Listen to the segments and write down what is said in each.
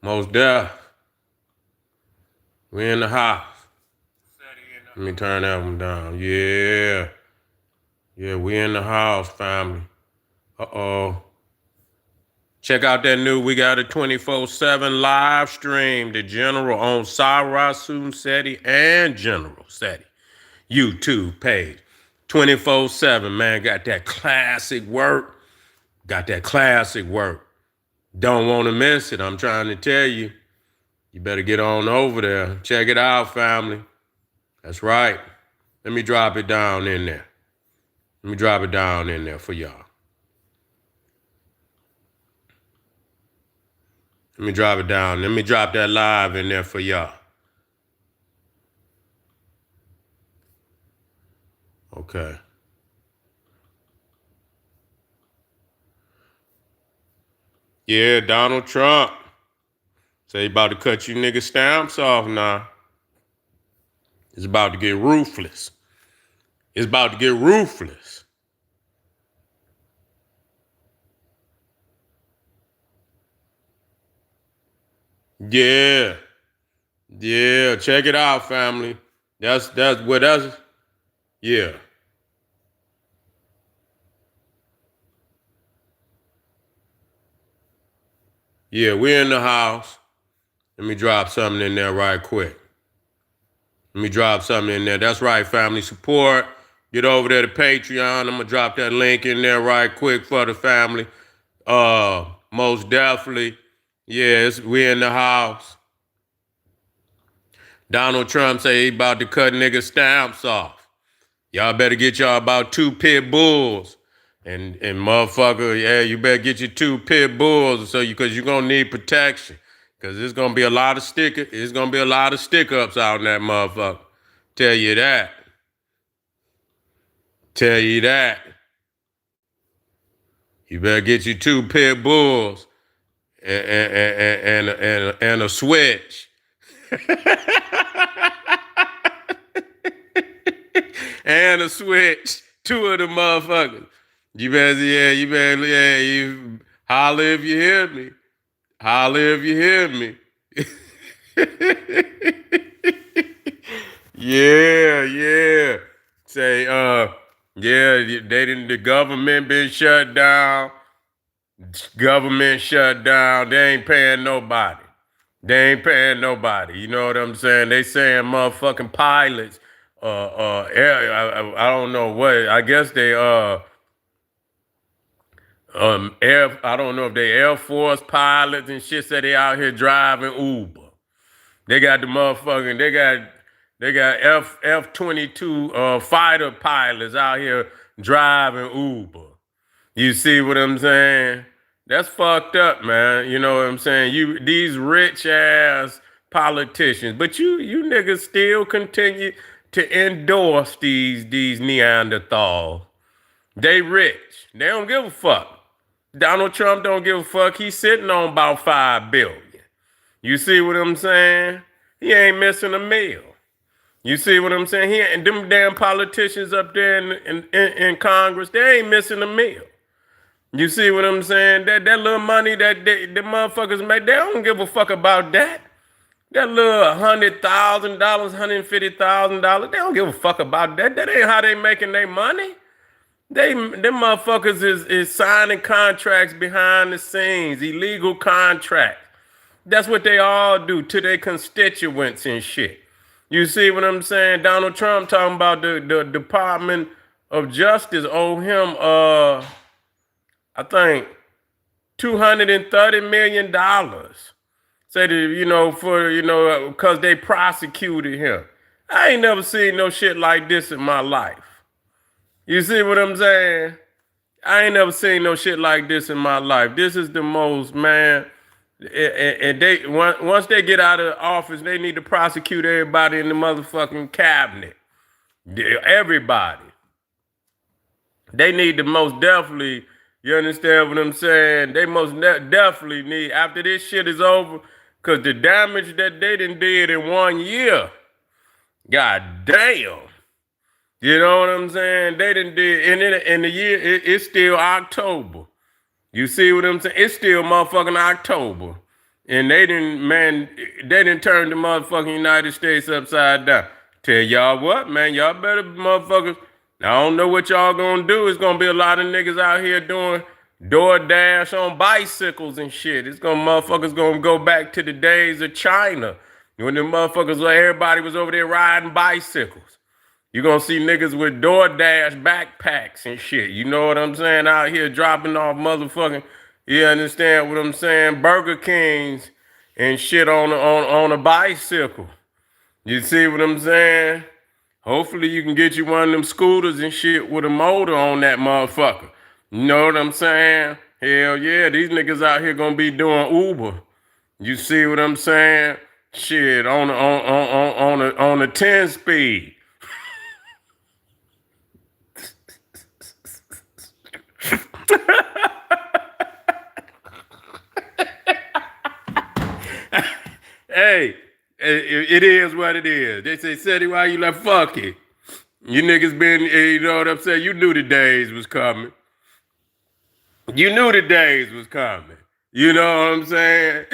Most deaf. We in the house. Let me turn that one down. Yeah. Yeah, we in the house, family. Uh-oh. Check out that we got a 24/7 live stream. The General on Sarasun SETI and General SETI YouTube page. 24/7, man. Got that classic work. Got that classic work. Don't want to miss it. I'm trying to tell you. You better get on over there. Check it out, family. That's right. Let me drop it down in there. Let me drop it down in there for y'all. Let me drop it down. Let me drop that live in there for y'all. Okay. Yeah, Donald Trump. Say he about to cut you nigga stamps off now. It's about to get ruthless. It's about to get ruthless. Yeah. Yeah, check it out, family. That's yeah. Yeah, we're in the house. Let me drop something in there right quick. Let me drop something in there. That's right, family. Support. Get over there to Patreon. I'm gonna drop that link in there right quick for the family. Most definitely. Yeah, we in the house. Donald Trump say he about to cut nigga stamps off. Y'all better get y'all about 2 pit bulls. And motherfucker, yeah, you better get your 2 pit bulls because you're gonna need protection. Cause there's gonna be a lot of it's gonna be a lot of stick-ups out in that motherfucker. Tell you that. Tell you that. You better get your 2 pit bulls and a switch. And a switch. 2 of the motherfuckers. You holler if you hear me. Holler if you hear me. Yeah. Say, the government been shut down. Government shut down. They ain't paying nobody. You know what I'm saying? They saying motherfucking pilots. I don't know what. I guess they I don't know if they Air Force pilots and shit said they out here driving Uber. They got the motherfucking, they got F-22 fighter pilots out here driving Uber. You see what I'm saying? That's fucked up, man. You know what I'm saying? These rich ass politicians, but you niggas still continue to endorse these Neanderthals. They rich. They don't give a fuck. Donald Trump don't give a fuck. He's sitting on about $5 billion. You see what I'm saying? He ain't missing a meal. You see what I'm saying? And them damn politicians up there in Congress, they ain't missing a meal. You see what I'm saying? That little money that the motherfuckers make, they don't give a fuck about that. That little $100,000, $150,000, they don't give a fuck about that. That ain't how they making their money. Them motherfuckers is signing contracts behind the scenes, illegal contracts. That's what they all do to their constituents and shit. You see what I'm saying? Donald Trump talking about the Department of Justice owe him, I think, $230 million. Say that, because they prosecuted him. I ain't never seen no shit like this in my life. You see what I'm saying? I ain't never seen no shit like this in my life. This is the most, man. And once they get out of office, they need to prosecute everybody in the motherfucking cabinet. Everybody. They need to most definitely, you understand what I'm saying? They most definitely need, after this shit is over, because the damage that they done did in 1 year, god damn. You know what I'm saying? They done did, and in the year, it's still October. You see what I'm saying? It's still motherfucking October. And they didn't turn the motherfucking United States upside down. Tell y'all what, man, y'all better motherfuckers. I don't know what y'all gonna do. It's gonna be a lot of niggas out here doing DoorDash on bicycles and shit. Motherfuckers gonna go back to the days of China when the motherfuckers, everybody was over there riding bicycles. You're gonna see niggas with DoorDash backpacks and shit. You know what I'm saying? Out here dropping off motherfucking, you understand what I'm saying? Burger Kings and shit on a bicycle. You see what I'm saying? Hopefully you can get you one of them scooters and shit with a motor on that motherfucker. You know what I'm saying? Hell yeah, these niggas out here gonna be doing Uber. You see what I'm saying? Shit, on a 10 speed. Hey, it is what it is. They say, SETI, why you like, fuck it. You niggas been, you know what I'm saying? You knew the days was coming. You knew the days was coming. You know what I'm saying?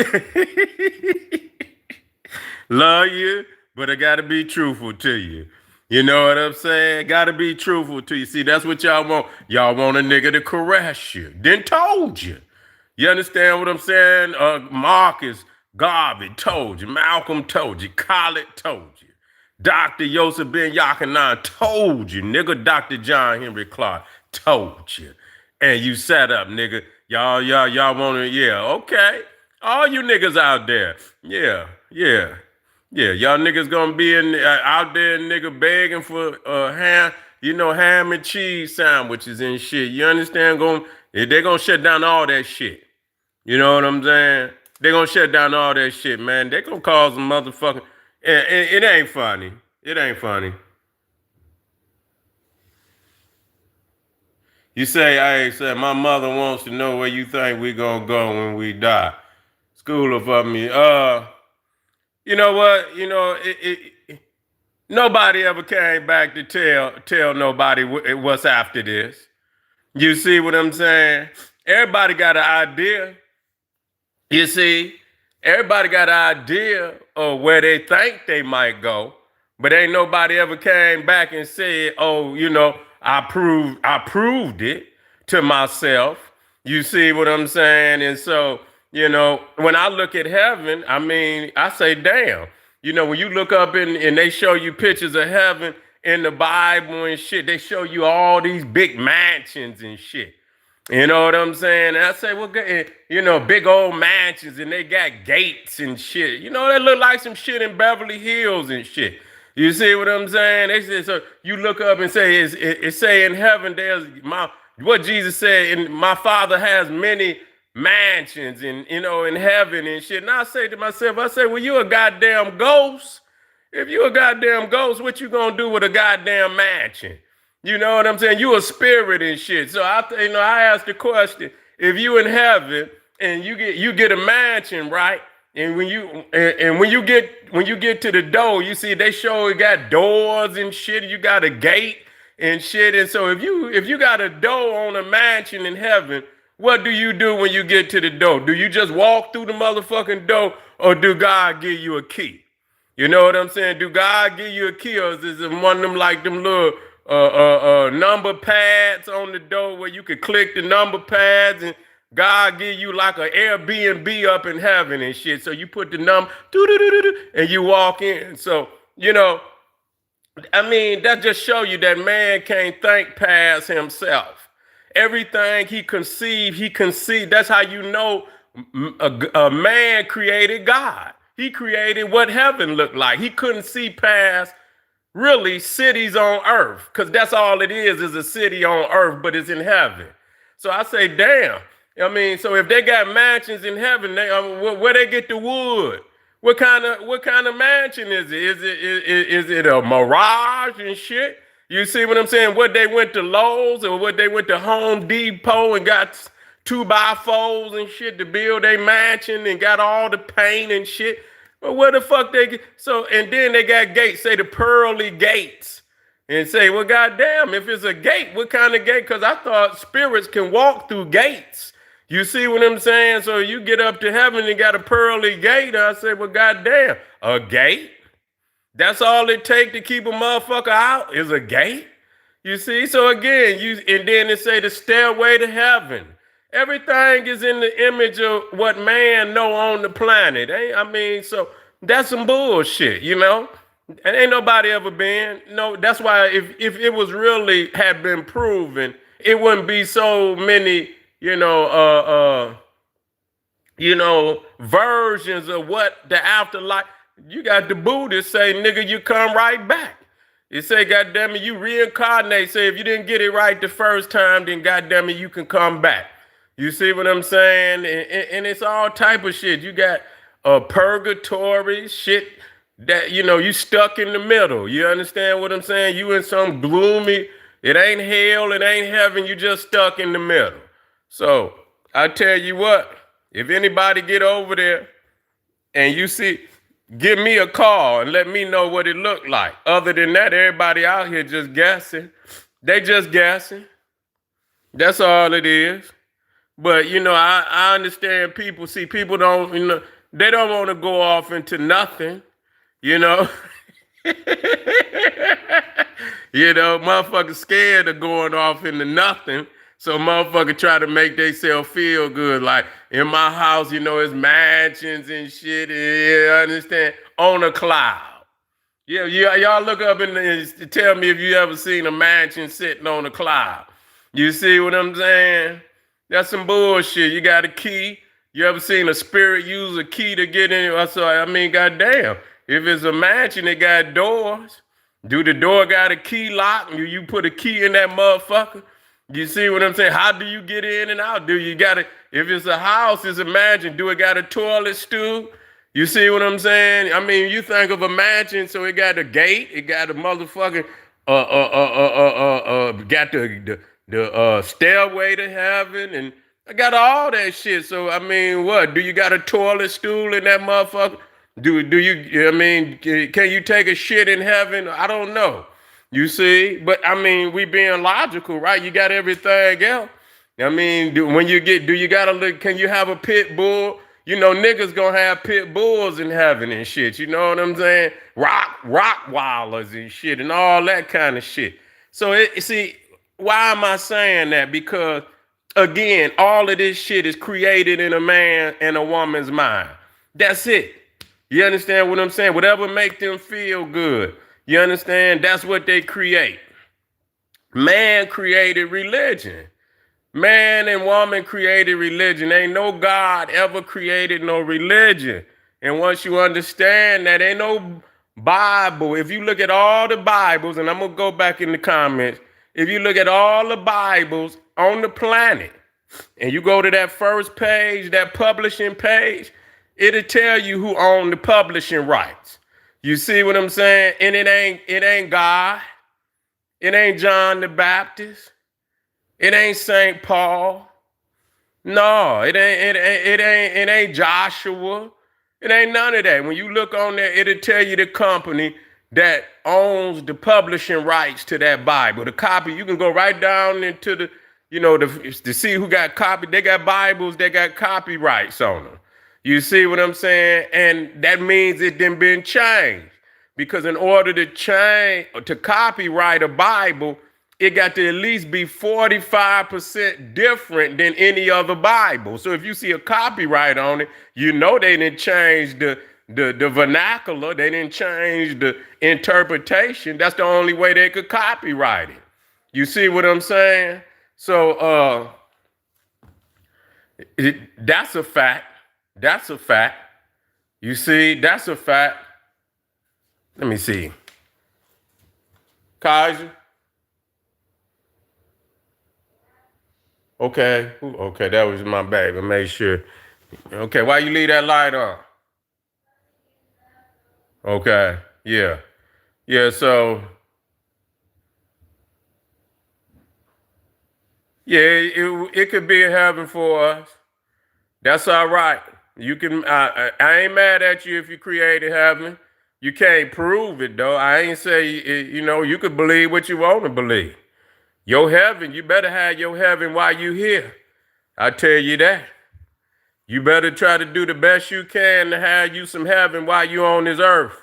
Love you, but I gotta be truthful to you. You know what I'm saying? Gotta be truthful to you. See, that's what y'all want. Y'all want a nigga to caress you. Then told you. You understand what I'm saying? Marcus Garvey told you. Malcolm told you. Khaled told you. Dr. Yosef Ben Yochanan told you. Nigga, Dr. John Henry Clark told you. And you sat up, nigga. Y'all want to, yeah, okay. All you niggas out there. Yeah. Y'all niggas gonna be out there, nigga, begging for ham and cheese sandwiches and shit. You understand? They're gonna shut down all that shit. You know what I'm saying? They're gonna shut down all that shit, man. They're gonna cause some motherfucking. It ain't funny. It ain't funny. You say, my mother wants to know where you think we gonna go when we die. School of me. You know what? You know, nobody ever came back to tell nobody what's after this. You see what I'm saying? Everybody got an idea. You see, everybody got an idea of where they think they might go, but ain't nobody ever came back and said, oh, you know, I proved it to myself. You see what I'm saying? And so, you know, when I look at heaven, I mean, I say, damn. You know, when you look up and they show you pictures of heaven in the Bible and shit, they show you all these big mansions and shit. You know what I'm saying? And I say, well, you know, big old mansions and they got gates and shit. You know, they look like some shit in Beverly Hills and shit. You see what I'm saying? They say, so you look up and say, it say in heaven, what Jesus said, and my Father has many mansions and, you know, in heaven and shit. And I say to myself, well, you a goddamn ghost. If you a goddamn ghost, what you gonna do with a goddamn mansion? You know what I'm saying? You a spirit and shit. So I asked the question: if you in heaven and you get a mansion, right? And when you get to the door, you see they show it got doors and shit. You got a gate and shit. And so if you got a door on a mansion in heaven, what do you do when you get to the door? Do you just walk through the motherfucking door, or do God give you a key? You know what I'm saying? Do God give you a key, or is it one of them like them little number pads on the door where you could click the number pads and God give you like an Airbnb up in heaven and shit? So you put the number and you walk in. So, you know, I mean, that just show you that man can't think past himself. Everything he conceived. That's how you know a man created God. He created what heaven looked like. He couldn't see past really cities on earth, because that's all it is a city on earth, but it's in heaven. So I say, damn. I mean, so if they got mansions in heaven, where they get the wood? What kind of mansion is it? Is it a mirage and shit? You see what I'm saying? What they went to Lowe's or what they went to Home Depot and got 2x4s and shit to build a mansion and got all the paint and shit. Well, where the fuck they get? So, and then they got gates, say the pearly gates, and say, well, goddamn, if it's a gate, what kind of gate? Because I thought spirits can walk through gates. You see what I'm saying? So you get up to heaven and got a pearly gate. I say, well, goddamn, a gate? That's all it take to keep a motherfucker out is a gate. You see? So again, and then it say the stairway to heaven. Everything is in the image of what man know on the planet. I mean, so that's some bullshit, you know? And ain't nobody ever been. No, that's why if it was really had been proven, it wouldn't be so many, versions of what the afterlife. You got the Buddhists say, nigga, you come right back. It say, goddamn it, you reincarnate. Say, if you didn't get it right the first time, then goddamn it, you can come back. You see what I'm saying? And it's all type of shit. You got purgatory shit that, you stuck in the middle. You understand what I'm saying? You in some gloomy, it ain't hell, it ain't heaven. You just stuck in the middle. So I tell you what, if anybody get over there and you see, give me a call and let me know what it looked like. Other than that, everybody out here just guessing. They just guessing. That's all it is. But, I understand people. See, people don't, they don't want to go off into nothing, motherfuckers scared of going off into nothing. So motherfucker try to make themselves feel good. Like in my house, it's mansions and shit. Yeah, understand? On a cloud. Yeah, y'all look up and tell me if you ever seen a mansion sitting on a cloud. You see what I'm saying? That's some bullshit. You got a key. You ever seen a spirit use a key to get in? So, goddamn. If it's a mansion, it got doors. Do the door got a key lock? You put a key in that motherfucker? You see what I'm saying? How do you get in and out? Do you got it? If it's a house, it's a mansion. Do it got a toilet stool? You see what I'm saying? I mean, you think of a mansion, so it got a gate, it got a motherfucking got the stairway to heaven, and I got all that shit. So I mean, what? Do you got a toilet stool in that motherfucker? Do you? I mean, can you take a shit in heaven? I don't know. You see, but I mean, we being logical, right? You got everything else. I mean, do you gotta look? Can you have a pit bull? Niggas gonna have pit bulls in heaven and shit. You know what I'm saying? Rottweilers and shit and all that kind of shit. So see, why am I saying that? Because again, all of this shit is created in a man and a woman's mind. That's it. You understand what I'm saying? Whatever make them feel good. You understand? That's what they create. Man created religion. Man and woman created religion. Ain't no God ever created no religion. And once you understand that, ain't no Bible. If you look at all the Bibles, and I'm going to go back in the comments, if you look at all the Bibles on the planet, and you go to that first page, that publishing page, it'll tell you who owned the publishing rights. You see what I'm saying? And it ain't God. It ain't John the Baptist. It ain't St. Paul. No, it ain't Joshua. It ain't none of that. When you look on there, it'll tell you the company that owns the publishing rights to that Bible. The copy, you can go right down into the, to see who got copy. They got Bibles that got copyrights on them. You see what I'm saying? And that means it done been changed. Because in order to change, or to copyright a Bible, it got to at least be 45% different than any other Bible. So if you see a copyright on it, they didn't change the vernacular. They didn't change the interpretation. That's the only way they could copyright it. You see what I'm saying? So that's a fact. That's a fact. You see, that's a fact. Let me see. Kaiser. Okay. Okay, that was my baby. Make sure. Okay, why you leave that light on? Okay, yeah. Yeah, so. Yeah, it could be a heaven for us. That's all right. You can. I ain't mad at you if you created heaven. You can't prove it though. I ain't say you could believe what you want to believe. Your heaven, you better have your heaven while you here. I tell you that. You better try to do the best you can to have you some heaven while you on this earth.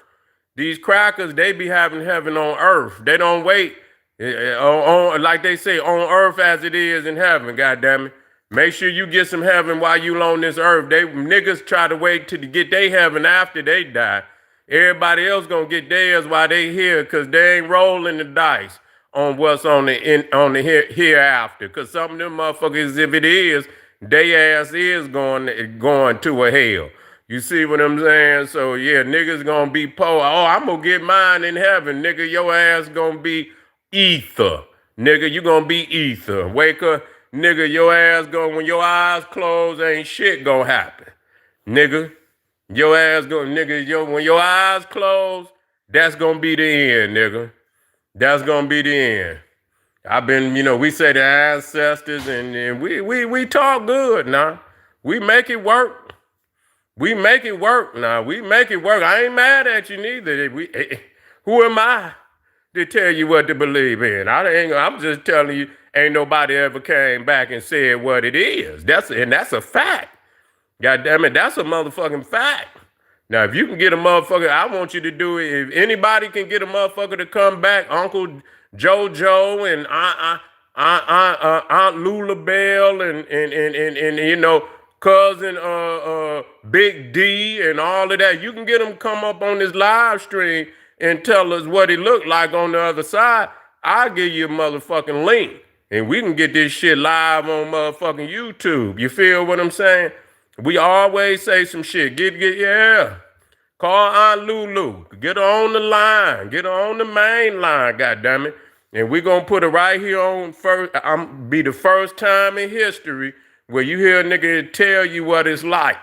These crackers, they be having heaven on earth. They don't wait like they say, on earth as it is in heaven, goddammit. Make sure you get some heaven while you on this earth. They niggas try to wait to get their heaven after they die. Everybody else gonna get theirs while they here, cause they ain't rolling the dice on what's on the hereafter. Cause some of them motherfuckers, if it is, they ass is going to a hell. You see what I'm saying? So yeah, niggas gonna be poor. Oh, I'm gonna get mine in heaven, nigga. Your ass gonna be ether, nigga. You gonna be ether. Wake up, nigga. Your ass gonna, when your eyes close, ain't shit gonna happen, nigga. Your ass gonna, nigga. When your eyes close, that's gonna be the end, nigga. That's gonna be the end. I've been, we say the ancestors, and we talk good now. We make it work. We make it work now. We make it work. I ain't mad at you neither. Who am I to tell you what to believe in? I'm just telling you, ain't nobody ever came back and said what it is. That's a fact. God damn it, that's a motherfucking fact. Now, if you can get a motherfucker, I want you to do it. If anybody can get a motherfucker to come back, Uncle JoJo and Aunt Lula Bell and cousin Big D and all of that, you can get them to come up on this live stream and tell us what it looked like on the other side. I'll give you a motherfucking link and we can get this shit live on motherfucking YouTube. You feel what I'm saying? We always say some shit. Yeah. Call Aunt Lulu. Get her on the line. Get her on the main line, goddammit. And we're going to put it right here on first. Be the first time in history where you hear a nigga tell you what it's like.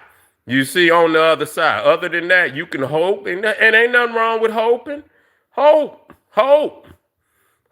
You see on the other side. Other than that, you can hope. And ain't nothing wrong with hoping. Hope,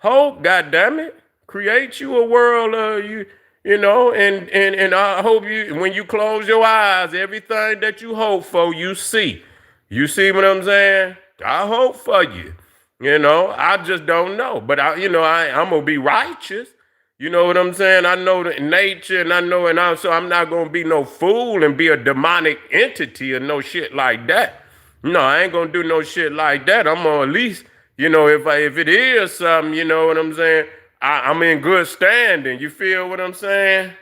goddammit. Create you a world of you. And I hope when you close your eyes, everything that you hope for, you see. You see what I'm saying? I hope for you. I just don't know. But I'm gonna be righteous. You know what I'm saying? I know the nature, and so I'm not gonna be no fool and be a demonic entity or no shit like that. No, I ain't gonna do no shit like that. I'm gonna at least, if it is something, you know what I'm saying? I'm in good standing. You feel what I'm saying?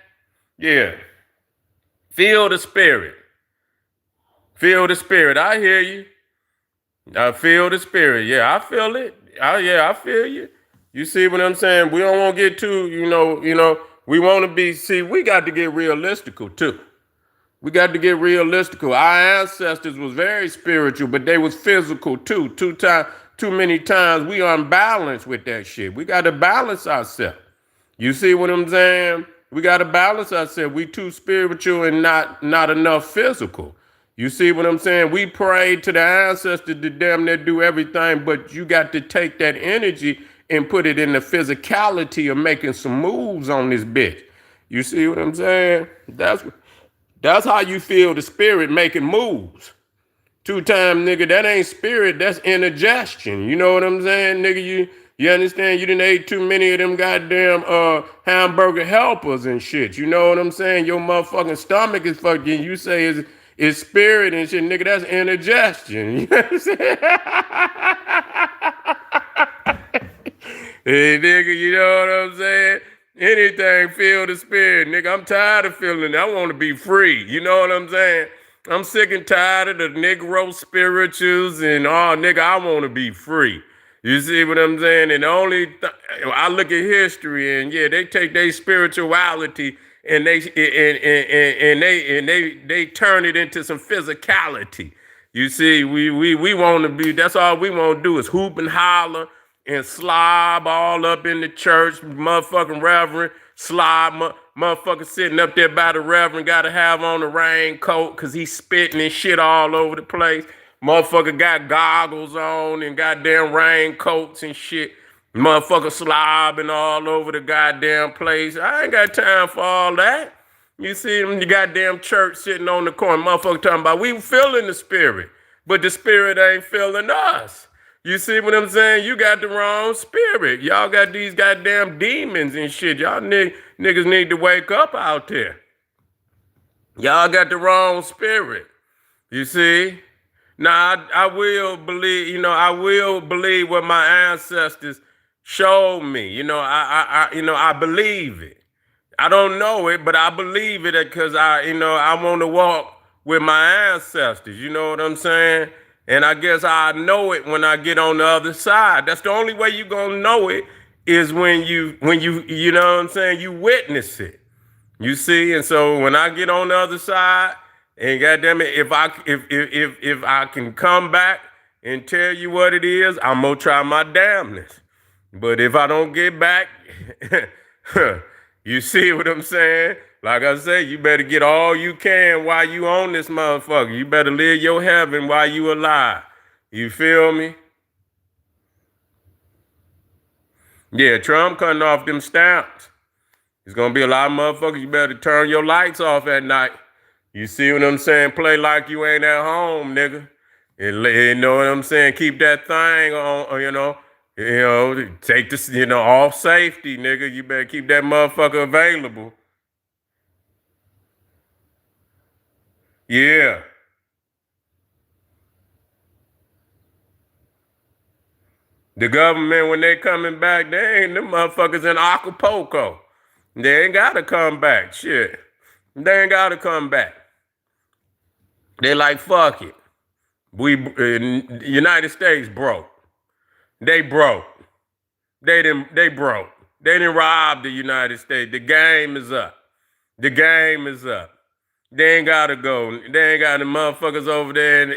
Yeah. Feel the spirit. Feel the spirit. I hear you. I feel the spirit. Yeah, I feel it. I feel you. You see what I'm saying? We don't want to get too, we want to be, we got to get realistical too. We got to get realistical. Our ancestors was very spiritual, but they was physical too. Too many times we unbalanced with that shit. We got to balance ourselves. You see what I'm saying? We got to balance ourselves. We too spiritual and not enough physical. You see what I'm saying? We pray to the ancestors to damn near do everything, but you got to take that energy and put it in the physicality of making some moves on this bitch. You see what I'm saying? That's how you feel the spirit making moves. 2-time, nigga, that ain't spirit, that's indigestion. You know what I'm saying, nigga? You understand? You done ate too many of them goddamn hamburger helpers and shit. You know what I'm saying? Your motherfucking stomach is fucking, you say is spirit and shit, nigga, that's indigestion. You know what I'm saying? Hey, nigga, you know what I'm saying? Anything, feel the spirit, nigga. I'm tired of feeling it. I want to be free. You know what I'm saying? I'm sick and tired of the Negro spirituals and nigga, I want to be free. You see what I'm saying? And I look at history and yeah, they take their spirituality and they turn it into some physicality. You see, we want to be. That's all we want to do is hoop and holler and slob all up in the church, motherfucking reverend. Slob, motherfucker sitting up there by the reverend, gotta have on the raincoat because he's spitting and shit all over the place. Motherfucker got goggles on and goddamn raincoats and shit. Motherfucker slobbing all over the goddamn place. I ain't got time for all that. You see them, the goddamn church sitting on the corner. Motherfucker talking about we feeling the spirit, but the spirit ain't feeling us. You see what I'm saying? You got the wrong spirit. Y'all got these goddamn demons and shit. Y'all niggas need to wake up out there. Y'all got the wrong spirit. You see? Now I will believe, I will believe what my ancestors showed me. I believe it. I don't know it, but I believe it because I want to walk with my ancestors. You know what I'm saying? And I guess I know it when I get on the other side. That's the only way you're gonna know it is when you know what I'm saying, you witness it. You see, and so when I get on the other side, and goddamn it, if I can come back and tell you what it is, I'm gonna try my damnness. But if I don't get back, you see what I'm saying? Like I say, you better get all you can while you on this motherfucker. You better live your heaven while you alive. You feel me? Yeah, Trump cutting off them stamps. It's gonna be a lot of motherfuckers. You better turn your lights off at night. You see what I'm saying? Play like you ain't at home, nigga. You know what I'm saying? Keep that thing on, take this, off safety, nigga. You better keep that motherfucker available. Yeah. The government, when they coming back, they ain't them motherfuckers in Acapulco. They ain't gotta come back. Shit. They ain't gotta come back. They like, fuck it. United States broke. They broke. They broke. They didn't rob the United States. The game is up. The game is up. They ain't gotta go. They ain't got the motherfuckers over there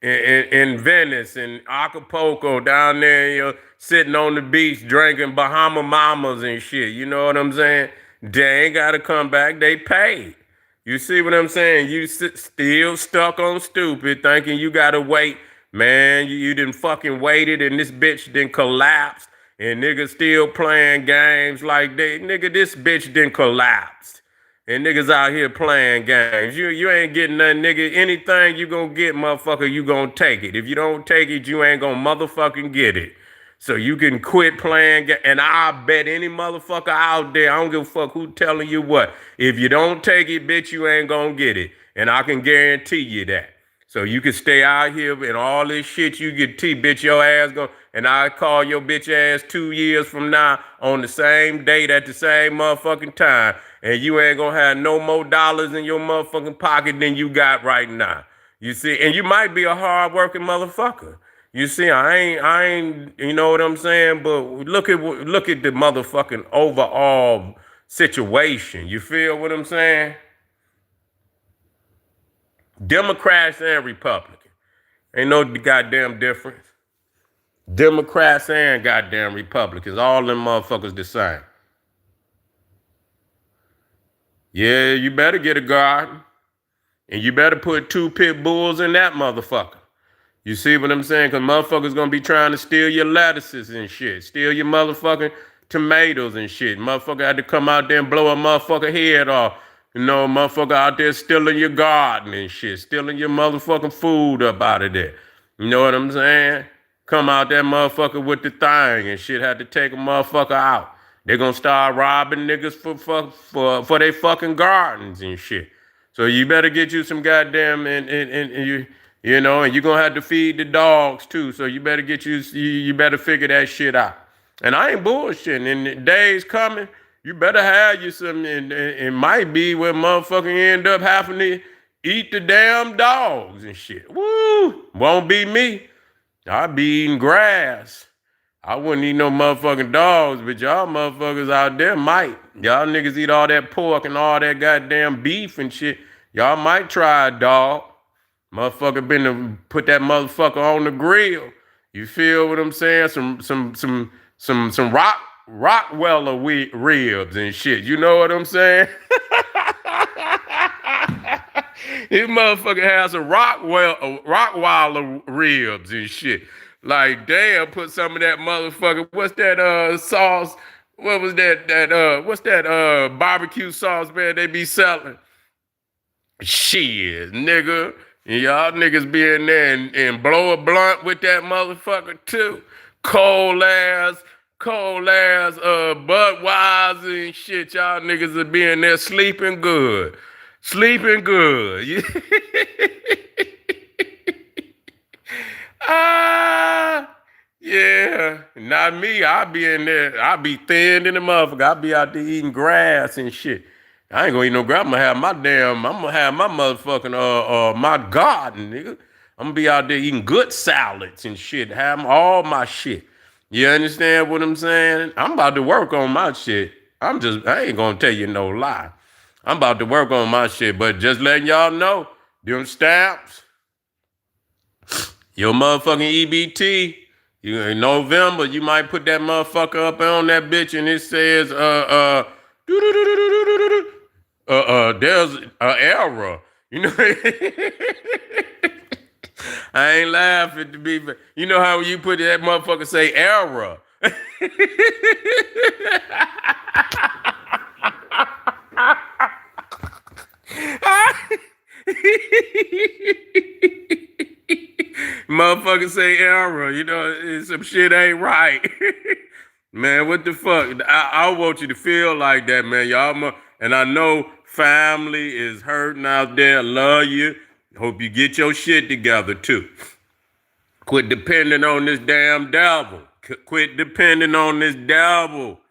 in Venice and Acapulco down there, sitting on the beach drinking Bahama Mamas and shit. You know what I'm saying? They ain't gotta come back. They paid. You see what I'm saying? You still stuck on stupid, thinking you gotta wait. Man, you didn't fucking waited and this bitch didn't collapse. And niggas still playing games like nigga, this bitch didn't collapse. And niggas out here playing games. You ain't getting nothing, nigga. Anything you gonna get, motherfucker, you gonna take it. If you don't take it, you ain't gonna motherfucking get it. So you can quit playing. And I bet any motherfucker out there, I don't give a fuck who telling you what. If you don't take it, bitch, you ain't gonna get it. And I can guarantee you that. So you can stay out here and all this shit you get bitch, your ass going, and I call your bitch ass 2 years from now on the same date at the same motherfucking time. And you ain't gonna have no more dollars in your motherfucking pocket than you got right now. You see, and you might be a hard-working motherfucker. You see, I ain't, you know what I'm saying? But look at the motherfucking overall situation. You feel what I'm saying? Democrats and Republicans. Ain't no goddamn difference. Democrats and goddamn Republicans. All them motherfuckers the same. Yeah, you better get a garden. And you better put 2 pit bulls in that motherfucker. You see what I'm saying? Because motherfuckers gonna be trying to steal your lettuces and shit. Steal your motherfucking tomatoes and shit. Motherfucker had to come out there and blow a motherfucker head off. Motherfucker out there stealing your garden and shit. Stealing your motherfucking food up out of there. You know what I'm saying? Come out that motherfucker with the thing and shit. Had to take a motherfucker out. They're gonna start robbing niggas for their fucking gardens and shit. So you better get you some goddamn and and you're gonna have to feed the dogs too. So you better you better figure that shit out. And I ain't bullshitting. In the days coming, you better have you some, and it might be where motherfucking end up having to eat the damn dogs and shit. Woo! Won't be me. I be eating grass. I wouldn't eat no motherfucking dogs, but y'all motherfuckers out there might. Y'all niggas eat all that pork and all that goddamn beef and shit. Y'all might try a dog. Motherfucker been to put that motherfucker on the grill. You feel what I'm saying? Some Rockweller ribs and shit. You know what I'm saying? This motherfucker has some Rockweller ribs and shit. Like, damn, put some of that motherfucker. What's that sauce? What was that? What's that barbecue sauce, man, they be selling? Shit, nigga. Y'all niggas be in there and blow a blunt with that motherfucker too. Cold ass Budweiser and shit. Y'all niggas will be in there sleeping good. Sleeping good. Ah, yeah. Not me. I'll be in there. I'll be thin in the motherfucker. I'll be out there eating grass and shit. I ain't gonna eat no grass. I'm gonna have my motherfucking my garden, nigga. I'm gonna be out there eating good salads and shit. Have all my shit. You understand what I'm saying? I'm about to work on my shit. I ain't gonna tell you no lie. I'm about to work on my shit, but just letting y'all know, them stamps, your motherfucking EBT, in November, you might put that motherfucker up on that bitch and it says, there's an error. You know, I ain't laughing to be, you know how you put that motherfucker say error. Motherfucker say error, you know, some shit ain't right. Man, what the fuck? I want you to feel like that, man. And I know family is hurting out there. Love you. Hope you get your shit together too. Quit depending on this damn devil. Quit depending on this devil.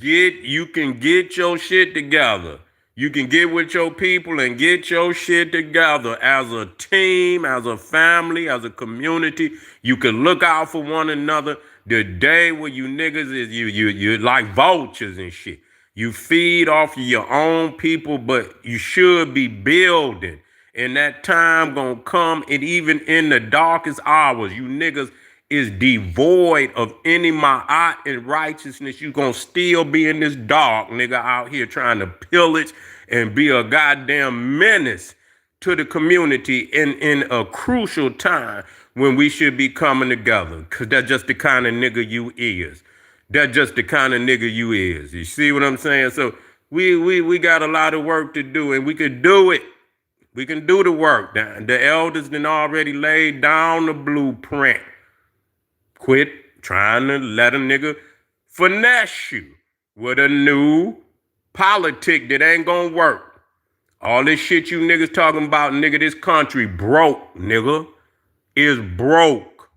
You can get your shit together. You can get with your people and get your shit together as a team, as a family, as a community. You can look out for one another. The day where you niggas is you like vultures and shit. You feed off of your own people, but you should be building. And that time gonna come, and even in the darkest hours, you niggas is devoid of any ma'at and righteousness. You gonna still be in this dark, nigga, out here trying to pillage and be a goddamn menace to the community in a crucial time when we should be coming together. Cause that's just the kind of nigga you is. That's just the kind of nigga you is. You see what I'm saying? So we got a lot of work to do, and we could do it. We can do the work. The elders done already laid down the blueprint. Quit trying to let a nigga finesse you with a new politic that ain't gonna work. All this shit you niggas talking about, nigga, this country broke, nigga, is broke.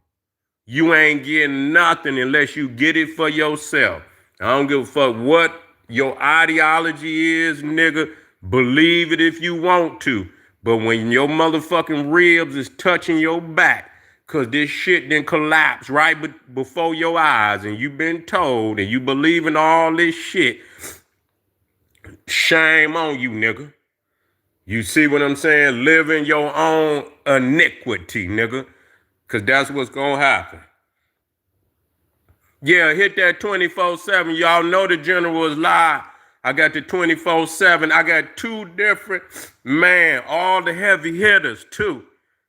You ain't getting nothing unless you get it for yourself. I don't give a fuck what your ideology is, nigga. Believe it if you want to. But when your motherfucking ribs is touching your back, cause this shit didn't collapse right before your eyes, and you been told, and you believe in all this shit, shame on you, nigga. You see what I'm saying? Live in your own iniquity, nigga. Cause that's what's gonna happen. Yeah, hit that 24/7. Y'all know the general is live. I got the 24/7. I got two different, man, all the heavy hitters too.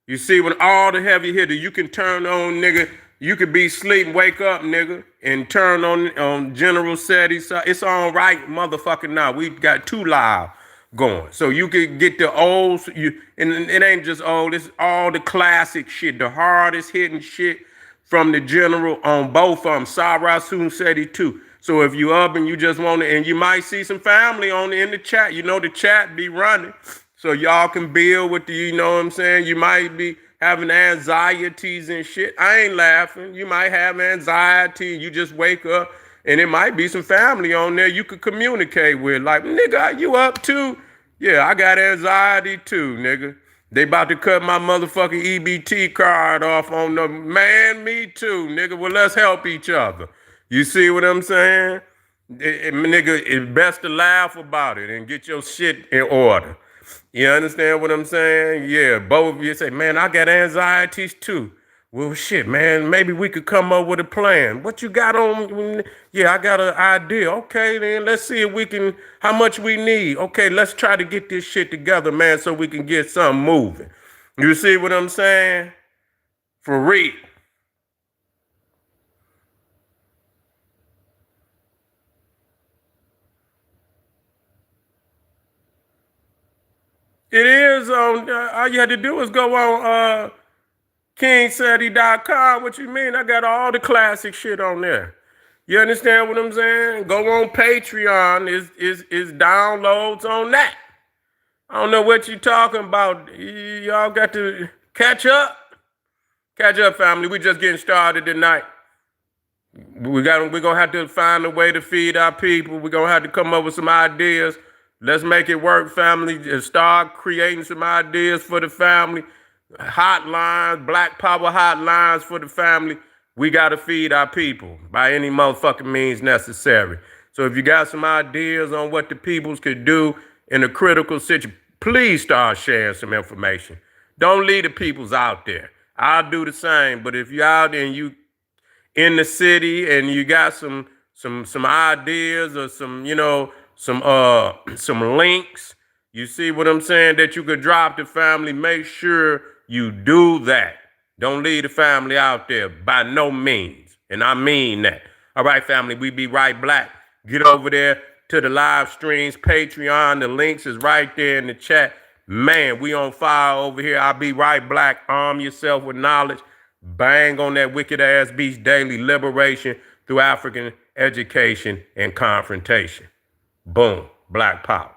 You see, when all the heavy hitters, you can turn on, nigga. You could be sleeping, wake up, nigga, and turn on General SETI. It's on right, motherfucking now. We got two live going. So you could get the old, and it ain't just old, it's all the classic shit, the hardest hitting shit from the general on both of them. Sarah Soon SETI too. So if you up and you just want to, and you might see some family in the chat. You know the chat be running. So y'all can build with you know what I'm saying? You might be having anxieties and shit. I ain't laughing. You might have anxiety. You just wake up and it might be some family on there you could communicate with. Like, nigga, you up too? Yeah, I got anxiety too, nigga. They about to cut my motherfucking EBT card off on the, man, me too, nigga. Well, let's help each other. You see what I'm saying? Nigga, it's best to laugh about it and get your shit in order. You understand what I'm saying? Yeah, both of you say, man, I got anxieties too. Well, shit, man, maybe we could come up with a plan. What you got on? Yeah, I got an idea. Okay, then let's see if we can, how much we need. Okay, let's try to get this shit together, man, so we can get something moving. You see what I'm saying? For real. It is on, all you had to do is go on KingSeti.com. What you mean? I got all the classic shit on there. You understand what I'm saying? Go on Patreon. Is downloads on that. I don't know what you're talking about. Y'all got to catch up. Catch up, family. We just getting started tonight. We're gonna have to find a way to feed our people. We're gonna have to come up with some ideas. Let's make it work, family. Just start creating some ideas for the family. Hotlines, Black Power hotlines for the family. We gotta feed our people by any motherfucking means necessary. So if you got some ideas on what the peoples could do in a critical situation, please start sharing some information. Don't leave the peoples out there. I'll do the same. But if you're out there and you in the city and you got some ideas or some links, you see what I'm saying, that you could drop the family, make sure you do that. Don't leave the family out there by no means. And I mean that. All right, family, we be right black. Get over there to the live streams, Patreon. The links is right there in the chat. Man, we on fire over here. I'll be right black. Arm yourself with knowledge. Bang on that wicked ass beast daily. Liberation through African education and confrontation. Boom. Black power.